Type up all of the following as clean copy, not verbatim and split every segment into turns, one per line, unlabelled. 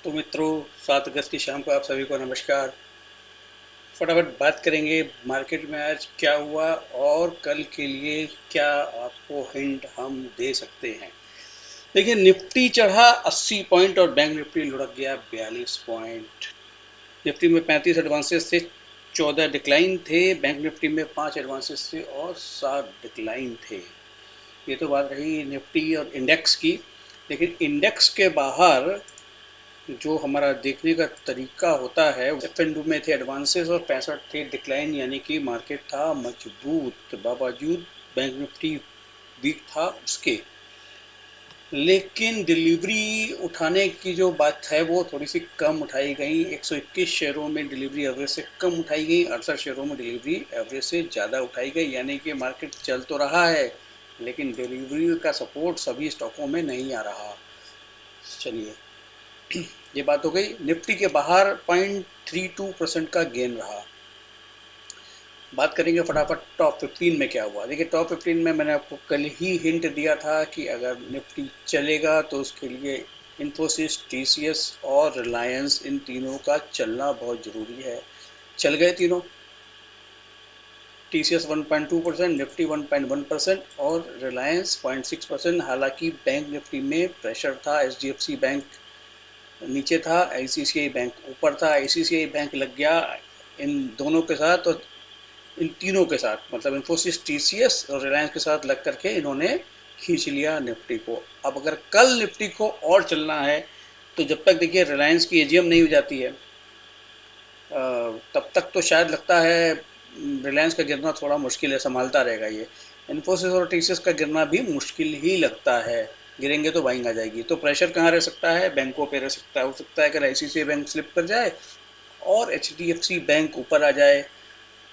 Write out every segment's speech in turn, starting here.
तो मित्रों, 7 अगस्त की शाम को आप सभी को नमस्कार। फटाफट बात करेंगे मार्केट में आज क्या हुआ और कल के लिए क्या आपको हिंट हम दे सकते हैं। देखिए, निफ्टी चढ़ा 80 पॉइंट और बैंक निफ्टी लुढ़क गया 42 पॉइंट। निफ्टी में 35 एडवांसेस थे, 14 डिक्लाइन थे। बैंक निफ्टी में 5 एडवांसेस थे और 7 डिक्लाइन थे। ये तो बात रही निफ्टी और इंडेक्स की। लेकिन इंडेक्स के बाहर जो हमारा देखने का तरीका होता है, एफ में थे एडवांसेस और 65 थे डिक्लाइन, यानी कि मार्केट था मजबूत बावजूद बैंक निफ्टी वीक था उसके। लेकिन डिलीवरी उठाने की जो बात है वो थोड़ी सी कम उठाई गई। 121 शेयरों में डिलीवरी एवरेज से कम उठाई गई, 68 शेयरों में डिलीवरी एवरेज से ज़्यादा उठाई गई। यानी कि मार्केट चल तो रहा है लेकिन डिलीवरी का सपोर्ट सभी स्टॉकों में नहीं आ रहा। चलिए, ये बात हो गई। निफ्टी के बाहर 0.32% का गेन रहा। बात करेंगे फटाफट टॉप 15 में क्या हुआ। देखिए, टॉप 15 में मैंने आपको कल ही हिंट दिया था कि अगर निफ्टी चलेगा तो उसके लिए इन्फोसिस, टीसीएस और रिलायंस, इन तीनों का चलना बहुत ज़रूरी है। चल गए तीनों। टीसीएस 1.2%, निफ्टी 1.1% और रिलायंस 0.6%। हालांकि बैंक निफ्टी में प्रेशर था। एचडीएफसी बैंक नीचे था, आईसीआईसीआई बैंक ऊपर था। आईसीआईसीआई बैंक लग गया इन दोनों के साथ और इन तीनों के साथ, मतलब इन्फोसिस, टीसीएस और रिलायंस के साथ लग करके इन्होंने खींच लिया निफ्टी को। अब अगर कल निफ्टी को और चलना है तो जब तक देखिए रिलायंस की एजीएम नहीं हो जाती है तब तक तो शायद लगता है रिलायंस का गिरना थोड़ा मुश्किल है, संभालता रहेगा ये। इन्फोसिस और टीसीएस का गिरना भी मुश्किल ही लगता है। गिरेंगे तो बाइंग आ जाएगी। तो प्रेशर कहाँ रह सकता है? बैंकों पे रह सकता है। हो सकता है कि आईसीआईसीआई बैंक स्लिप कर जाए और एचडीएफसी बैंक ऊपर आ जाए,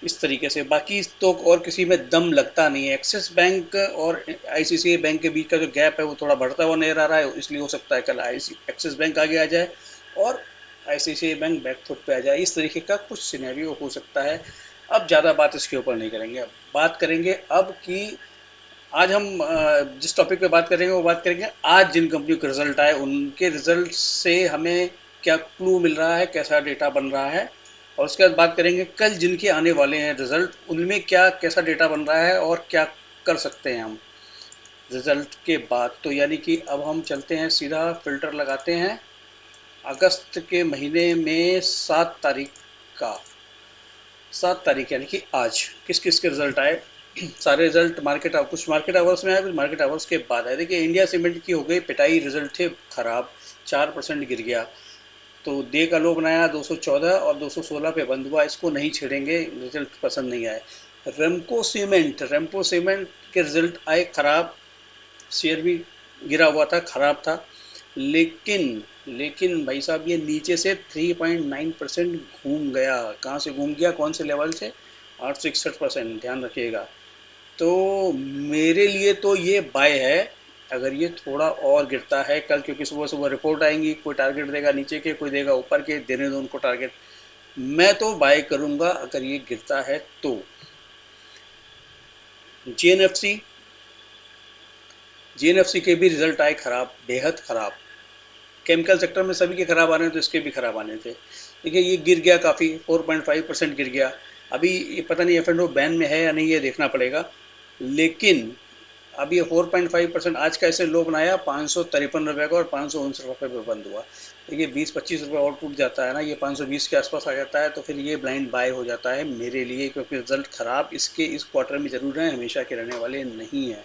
इस तरीके से। बाकी तो और किसी में दम लगता नहीं है। एक्सिस बैंक और आईसीआईसीआई बैंक के बीच का जो गैप है वो थोड़ा बढ़ता हुआ नजर आ रहा है, इसलिए हो सकता है कल एक्सिस बैंक आगे आ जाए और आईसीआईसीआई बैंक बैकफुट पे आ जाए। इस तरीके का कुछ सिनेरियो हो सकता है। अब ज़्यादा बात इसके ऊपर नहीं करेंगे। अब बात करेंगे अब कि आज हम जिस टॉपिक पे बात करेंगे वो बात करेंगे आज जिन कंपनियों के रिजल्ट आए उनके रिजल्ट से हमें क्या क्लू मिल रहा है, कैसा डेटा बन रहा है। और उसके बाद बात करेंगे कल जिनके आने वाले हैं रिजल्ट, उनमें क्या कैसा डेटा बन रहा है और क्या कर सकते हैं हम रिजल्ट के बाद। तो यानी कि अब हम चलते हैं, सीधा फिल्टर लगाते हैं अगस्त के महीने में 7 तारीख का। 7 तारीख यानी कि आज किस किस के रिजल्ट आए। सारे रिजल्ट मार्केट, कुछ मार्केट आवर्स में आए, कुछ मार्केट आवर्स के बाद आए। देखिए, इंडिया सीमेंट की हो गई पिटाई, रिजल्ट थे खराब, 4% गिर गया। तो डे का लो बनाया 214 और 216 पे बंद हुआ। इसको नहीं छेड़ेंगे, रिजल्ट पसंद नहीं आए। रेमको सीमेंट के रिजल्ट आए खराब, शेयर भी गिरा हुआ था, खराब था। लेकिन लेकिन भाई साहब, ये नीचे से 3.9% घूम गया। कहाँ से घूम गया, कौन से लेवल से? 861%, ध्यान रखिएगा। तो मेरे लिए तो ये बाय है। अगर ये थोड़ा और गिरता है कल, क्योंकि सुबह सुबह रिपोर्ट आएंगी, कोई टारगेट देगा नीचे के, कोई देगा ऊपर के, देने दो उनको टारगेट। मैं तो बाय करूंगा अगर ये गिरता है तो। जीएनएफसी, जीएनएफसी के भी रिजल्ट आए खराब, बेहद खराब। केमिकल सेक्टर में सभी के खराब आने थे तो इसके भी खराब आने थे। देखिए, ये गिर गया काफ़ी, 4.5% गिर गया। अभी ये पता नहीं F&O बैन में है या नहीं, ये देखना पड़ेगा। लेकिन अब ये 4.5% आज का ऐसे लो बनाया 553 रुपये का और 559 रुपये पे बंद हुआ। देखिए, 20-25 रुपये और टूट जाता है ना, ये 520 के आसपास आ जाता है तो फिर ये ब्लाइंड बाय हो जाता है मेरे लिए, क्योंकि रिजल्ट खराब इसके इस क्वार्टर में जरूर है, हमेशा के रहने वाले नहीं है।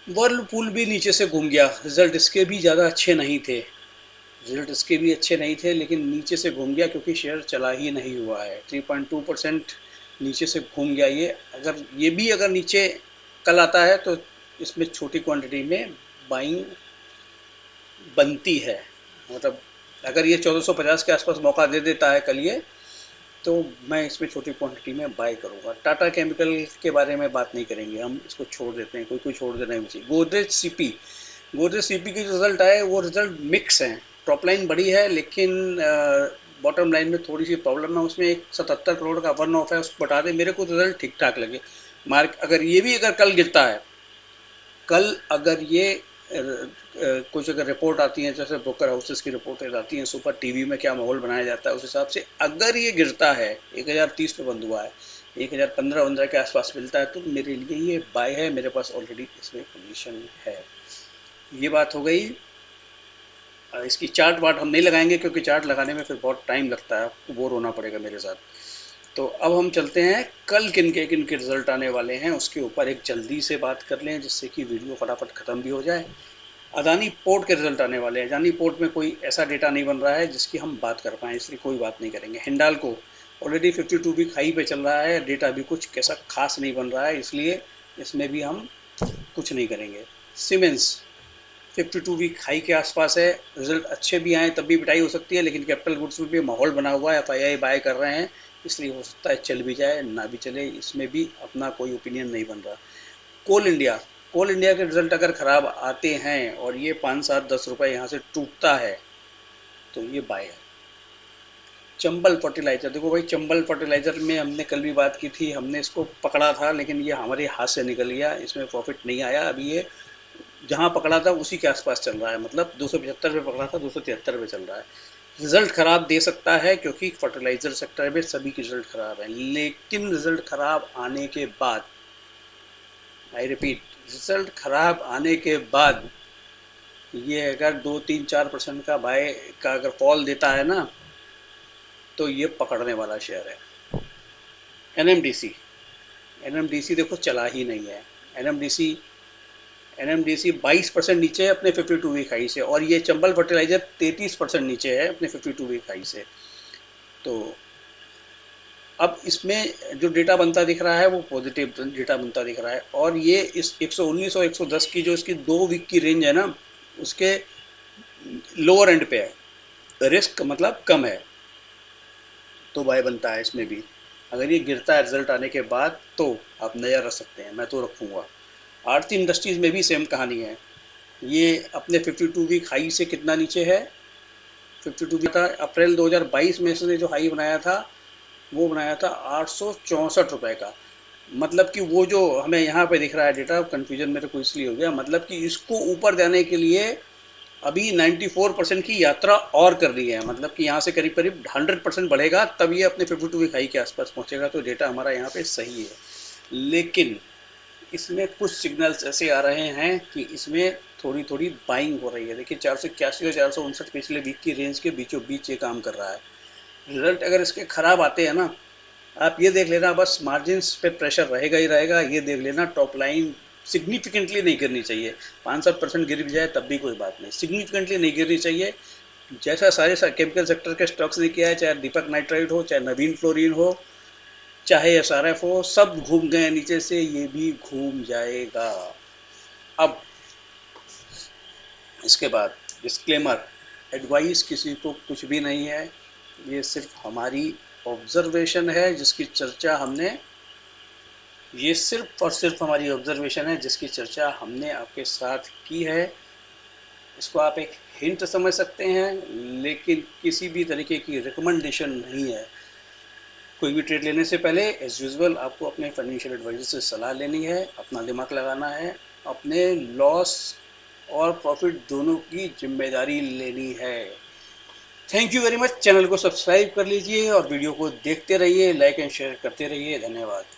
वर्लपूल भी नीचे से घूम गया, रिजल्ट इसके भी ज़्यादा अच्छे नहीं थे। रिजल्ट इसके भी अच्छे नहीं थे लेकिन नीचे से घूम गया क्योंकि शेयर चला ही नहीं हुआ है। 3.2% नीचे से घूम गया ये। अगर ये भी अगर नीचे कल आता है तो इसमें छोटी क्वांटिटी में बाइंग बनती है। मतलब अगर ये 1450 के आसपास मौका दे देता है कल ये, तो मैं इसमें छोटी क्वांटिटी में बाय करूंगा। टाटा केमिकल के बारे में बात नहीं करेंगे, हम इसको छोड़ देते हैं, कोई कोई छोड़ देना चाहिए। गोदरेज सीपी के जो रिजल्ट आए वो रिजल्ट मिक्स हैं। टॉप लाइन बड़ी है लेकिन बॉटम लाइन में थोड़ी सी प्रॉब्लम है। उसमें एक 77 करोड़ का वन ऑफ है, उसको बता दें। मेरे को रिजल्ट ठीक ठाक लगे। मार्क अगर ये भी अगर कल गिरता है, कल अगर ये कुछ अगर रिपोर्ट आती है, जैसे ब्रोकर हाउसेस की रिपोर्टें आती हैं सुपर टीवी में, क्या माहौल बनाया जाता है उस हिसाब से अगर ये गिरता है 1030 पे बंद हुआ है, 1015 के आसपास मिलता है तो मेरे लिए ये बाय है, मेरे पास ऑलरेडी इसमें पोजीशन है। ये बात हो गई। इसकी चार्ट वार्ट हम नहीं लगाएंगे क्योंकि चार्ट लगाने में फिर बहुत टाइम लगता है, आपको बोर होना पड़ेगा मेरे साथ। तो अब हम चलते हैं कल किन के रिजल्ट आने वाले हैं उसके ऊपर एक जल्दी से बात कर लें, जिससे कि वीडियो फटाफट खत्म भी हो जाए। अदानी पोर्ट के रिजल्ट आने वाले हैं। अदानी पोर्ट में कोई ऐसा डेटा नहीं बन रहा है जिसकी हम बात कर पाएँ, इसलिए कोई बात नहीं करेंगे। हिंडाल्को ऑलरेडी 52 वीक हाई पे चल रहा है, डेटा भी कुछ कैसा खास नहीं बन रहा है, इसलिए इसमें भी हम कुछ नहीं करेंगे। सीमेंस 52 वीक हाई के आसपास है, रिजल्ट अच्छे भी आए तब भी पिटाई हो सकती है, लेकिन कैपिटल गुड्स में भी माहौल बना हुआ है, एफआईआई बाय कर रहे हैं, इसलिए हो सकता है चल भी जाए ना भी चले, इसमें भी अपना कोई ओपिनियन नहीं बन रहा। कोल इंडिया के रिजल्ट अगर खराब आते हैं और ये 5 7 10 रुपए यहाँ से टूटता है तो ये बाय है। चंबल फर्टिलाइजर, देखो भाई चंबल फर्टिलाइजर में हमने कल भी बात की थी, हमने इसको पकड़ा था लेकिन ये हमारे हाथ से निकल गया, इसमें प्रॉफिट नहीं आया। अभी ये जहां पकड़ा था उसी के आसपास चल रहा है, मतलब 275 पे पकड़ा था, 273 पे चल रहा है। रिजल्ट खराब दे सकता है क्योंकि फर्टिलाइजर सेक्टर में सभी के रिजल्ट खराब हैं, लेकिन रिजल्ट खराब आने के बाद, आई रिपीट, रिजल्ट खराब आने के बाद ये अगर 2 3 4% का बाय का अगर फॉल देता है ना तो ये पकड़ने वाला शेयर है। एनएमडीसी, एनएमडीसी देखो चला ही नहीं है। एनएमडीसी एनएमडीसी 22% नीचे है अपने 52 वीक हाई से, और ये चंबल फर्टिलाइजर 33% नीचे है अपने 52 वीक हाई से। तो अब इसमें जो डेटा बनता दिख रहा है वो पॉजिटिव डेटा बनता दिख रहा है, और ये इस 119 और 110 की जो इसकी 2 वीक की रेंज है ना, उसके लोअर एंड पे है, रिस्क मतलब कम है, तो बाय बनता है इसमें भी। अगर ये गिरता है रिजल्ट आने के बाद तो आप नज़र रख सकते हैं, मैं तो रखूँगा। आरती इंडस्ट्रीज़ में भी सेम कहानी है, ये अपने 52 वीक हाई से कितना नीचे है, 52 वीक था अप्रैल 2022 में इसने जो हाई बनाया था वो बनाया था 864 रुपये का। मतलब कि वो जो हमें यहाँ पे दिख रहा है डेटा, कन्फ्यूजन मेरे को इसलिए हो गया, मतलब कि इसको ऊपर जाने के लिए अभी 94% की यात्रा और करनी है, मतलब कि यहाँ से करीब करीब 100% बढ़ेगा तब ये अपने 52 वीक हाई के आसपास पहुँचेगा, तो डेटा हमारा यहाँ पे सही है। लेकिन इसमें कुछ सिग्नल्स ऐसे आ रहे हैं कि इसमें थोड़ी थोड़ी बाइंग हो रही है। देखिए 481 और 459 पिछले वीक की रेंज के बीचों बीच ये काम कर रहा है। रिजल्ट अगर इसके खराब आते हैं ना, आप ये देख लेना बस मार्जिन पे प्रेशर रहेगा ही रहेगा, ये देख लेना टॉप लाइन सिग्निफिकेंटली नहीं गिरनी चाहिए। 5 7% गिर भी जाए तब भी कोई बात नहीं, सिग्निफिकेंटली नहीं गिरनी चाहिए। जैसा सारे केमिकल सेक्टर के स्टॉक्स ने किया है, चाहे दीपक नाइट्राइट हो, चाहे नवीन फ्लोरिन हो, चाहे एसआरएफ हो, सब घूम गए नीचे से, ये भी घूम जाएगा। अब इसके बाद डिस्क्लेमर, एडवाइस किसी को कुछ भी नहीं है, ये सिर्फ हमारी ऑब्जर्वेशन है जिसकी चर्चा हमने, ये सिर्फ और सिर्फ हमारी ऑब्जर्वेशन है जिसकी चर्चा हमने आपके साथ की है। इसको आप एक हिंट समझ सकते हैं, लेकिन किसी भी तरीके की रिकमेंडेशन नहीं है। कोई भी ट्रेड लेने से पहले एज यूजुअल आपको अपने फाइनेंशियल एडवाइजर से सलाह लेनी है, अपना दिमाग लगाना है, अपने लॉस और प्रॉफिट दोनों की जिम्मेदारी लेनी है। Thank you very much. Channel को सब्सक्राइब कर लीजिए और वीडियो को देखते रहिए, लाइक एंड शेयर करते रहिए। धन्यवाद।